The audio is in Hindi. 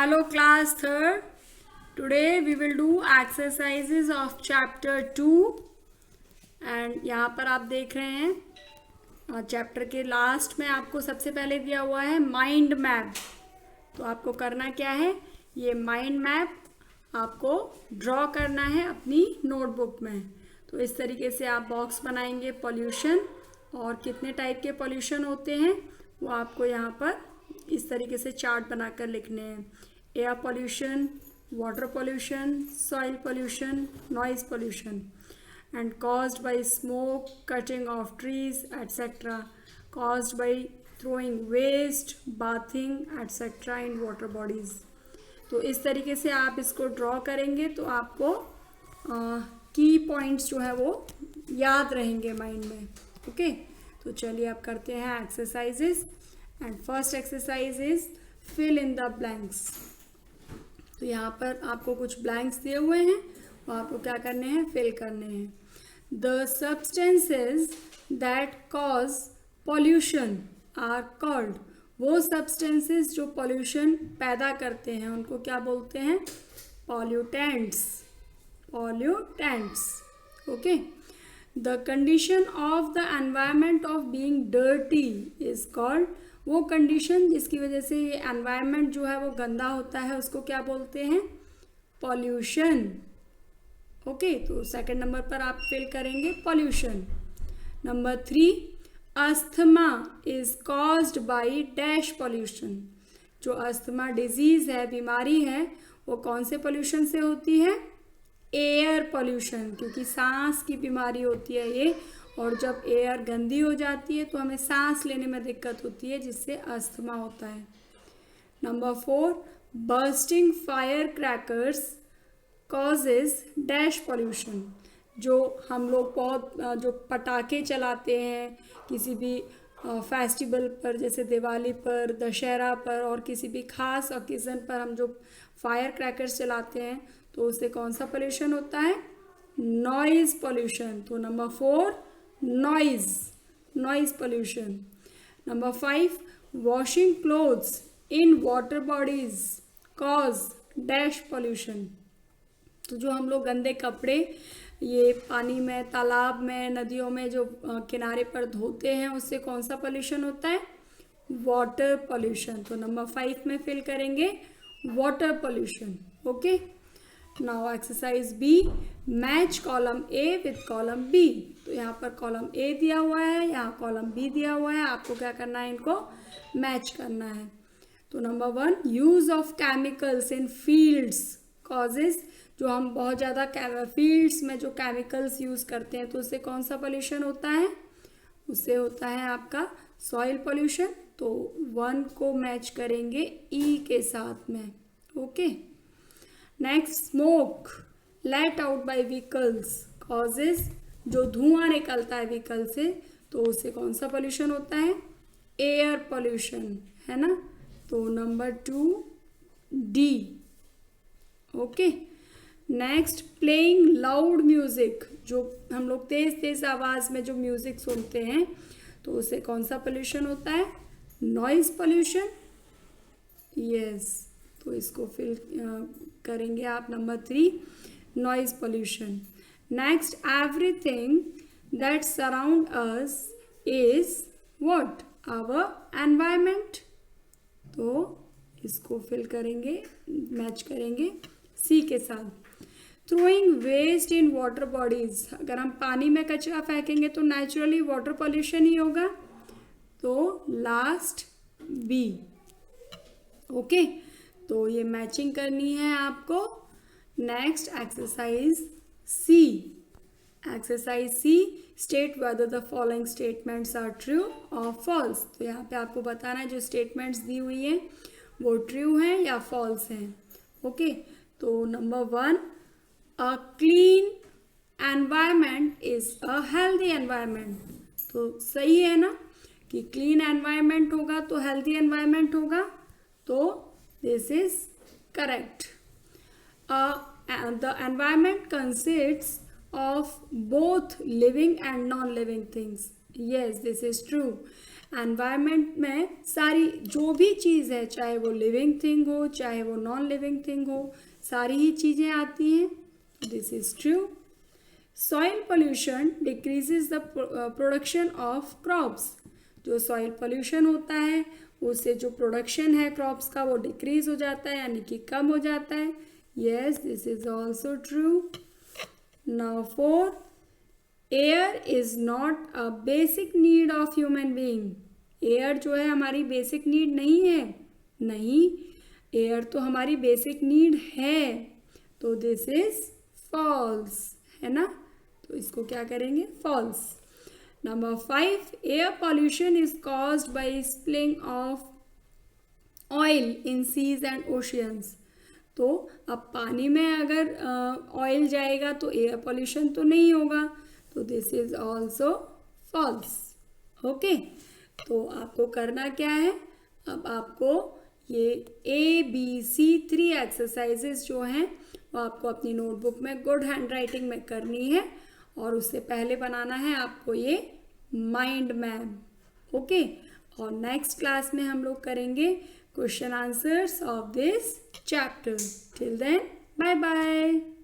Hello class 3rd. Today we will do exercises of chapter 2 and यहाँ पर आप देख रहे हैं चैप्टर के लास्ट में आपको सबसे पहले दिया हुआ है माइंड मैप। तो आपको करना क्या है, ये माइंड मैप आपको ड्रॉ करना है अपनी नोटबुक में। तो इस तरीके से आप बॉक्स बनाएंगे पॉल्यूशन, और कितने टाइप के पॉल्यूशन होते हैं वो आपको यहाँ पर इस तरीके से चार्ट बनाकर लिखने हैं। Air pollution, water pollution, soil pollution, noise pollution and caused by smoke, cutting of trees, etc. caused by throwing waste, bathing, etc. in water bodies. तो इस तरीके से आप इसको ड्रॉ करेंगे तो आपको की पॉइंट्स जो है वो याद रहेंगे माइंड में। ओके, तो चलिए आप करते हैं exercises. And first exercise is fill in the blanks. तो यहाँ पर आपको कुछ ब्लैंक्स दिए हुए हैं, वो आपको क्या करने हैं, फिल करने हैं। The substances that cause pollution are called, वो सब्सटेंसेस जो पॉल्यूशन पैदा करते हैं उनको क्या बोलते हैं, pollutants. Pollutants, okay. The condition of the environment of being dirty is called, वो कंडीशन जिसकी वजह से ये एनवायरनमेंट जो है वो गंदा होता है उसको क्या बोलते हैं, पॉल्यूशन। ओके, तो सेकंड नंबर पर आप फिल करेंगे pollution. Number 3, asthma is caused by dash pollution. जो अस्थमा डिजीज है, बीमारी है, वो कौन से पॉल्यूशन से होती है, एयर पॉल्यूशन, क्योंकि सांस की बीमारी होती है ये, और जब एयर गंदी हो जाती है तो हमें सांस लेने में दिक्कत होती है, जिससे अस्थमा होता है। Number 4, bursting fire crackers causes dash pollution. जो हम लोग बहुत जो पटाखे चलाते हैं किसी भी फेस्टिवल पर, जैसे दिवाली पर, दशहरा पर, और किसी भी खास ओकेजन पर हम जो फायर क्रैकर्स चलाते हैं तो उससे कौन सा पॉल्यूशन होता है, नॉइज पॉल्यूशन। तो number 4, noise pollution. Number 5, washing clothes in water bodies cause dash pollution. तो जो हम लोग गंदे कपड़े ये पानी में, तालाब में, नदियों में जो किनारे पर धोते हैं उससे कौन सा पॉल्यूशन होता है, वाटर पॉल्यूशन। तो नंबर 5 में फिल करेंगे water pollution. Okay, now exercise B, match column A with column B. तो यहाँ पर कॉलम ए दिया हुआ है, यहाँ कॉलम बी दिया हुआ है, आपको क्या करना है, इनको मैच करना है। तो number 1, use of chemicals in fields causes. जो हम बहुत ज़्यादा फील्ड्स में जो केमिकल्स यूज़ करते हैं तो उससे कौन सा पोल्यूशन होता है, उससे होता है आपका सॉइल पोल्यूशन। तो 1 को मैच करेंगे ई के साथ में। Okay, next, smoke let out by vehicles causes. जो धुआं निकलता है व्हीकल से तो उससे कौन सा पोल्यूशन होता है, एयर पोल्यूशन, है ना। तो number 2 D. Okay, next, playing loud music. जो हम लोग तेज तेज आवाज़ में जो म्यूजिक सुनते हैं तो उससे कौन सा पोल्यूशन होता है, नॉइज पोल्यूशन। यस, तो इसको फिल करेंगे आप number 3, noise pollution. Next, everything that surround us is what, our environment. तो इसको फिल करेंगे, मैच करेंगे सी के साथ। Throwing waste in water bodies, अगर हम पानी में कचरा फेंकेंगे तो नेचुरली वाटर पॉल्यूशन ही होगा। तो लास्ट बी। ओके, तो ये मैचिंग करनी है आपको। Next exercise C. Exercise C, state whether the following statements are true और फॉल्स। तो यहाँ पे आपको बताना है जो स्टेटमेंट्स दी हुई हैं वो ट्रू हैं या फॉल्स हैं। ओके, तो number 1, a clean environment is a healthy environment. तो सही है ना कि क्लीन एनवायरमेंट होगा तो हेल्दी एनवायरमेंट होगा, तो this is correct. The environment consists of both living and non living things. yes, this is true. Environment में सारी जो भी चीज़ है, चाहे वो लिविंग थिंग हो चाहे वो नॉन लिविंग थिंग हो, सारी ही चीज़ें आती हैं. This is true. Soil pollution decreases the production of crops. जो सॉइल पोल्यूशन होता है उससे जो प्रोडक्शन है क्रॉप्स का वो डिक्रीज हो जाता है, यानी कि कम हो जाता है. Yes, this is also true. Now 4, air is not a basic need of human being. Air जो है हमारी बेसिक नीड नहीं है. नहीं, एयर तो हमारी बेसिक नीड है. तो दिस इज फॉल्स, है ना. तो इसको क्या करेंगे, false. Number 5, air pollution is caused by spilling of oil in seas and oceans. तो अब पानी में अगर ऑयल जाएगा तो एयर पॉल्यूशन तो नहीं होगा. तो this is also false. Okay, तो आपको करना क्या है, अब आपको ये ABC 3 एक्सरसाइजेज जो हैं वो आपको अपनी नोटबुक में गुड हैंड राइटिंग में करनी है. और उससे पहले बनाना है आपको ये माइंड मैप. ओके, और नेक्स्ट क्लास में हम लोग करेंगे question answers of this chapter. Till then, bye bye.